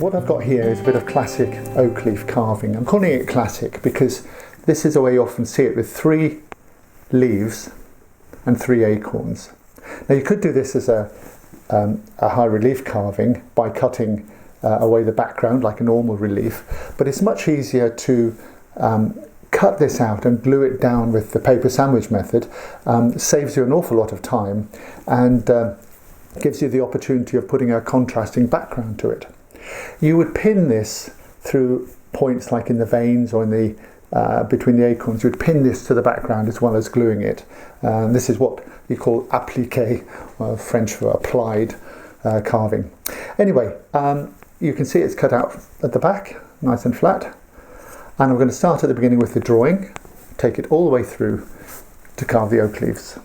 what I've got here is a bit of classic oak leaf carving. I'm calling it classic because this is the way you often see it, with 3 leaves and 3 acorns. Now you could do this as a high relief carving by cutting away the background like a normal relief, but it's much easier to cut this out and glue it down with the paper sandwich method. Saves you an awful lot of time and gives you the opportunity of putting a contrasting background to it. You would pin this through points like in the veins or in the between the acorns. You would pin this to the background as well as gluing it. This is what you call appliqué, French for applied carving. Anyway, you can see it's cut out at the back, nice and flat. And I'm going to start at the beginning with the drawing, take it all the way through to carve the oak leaves.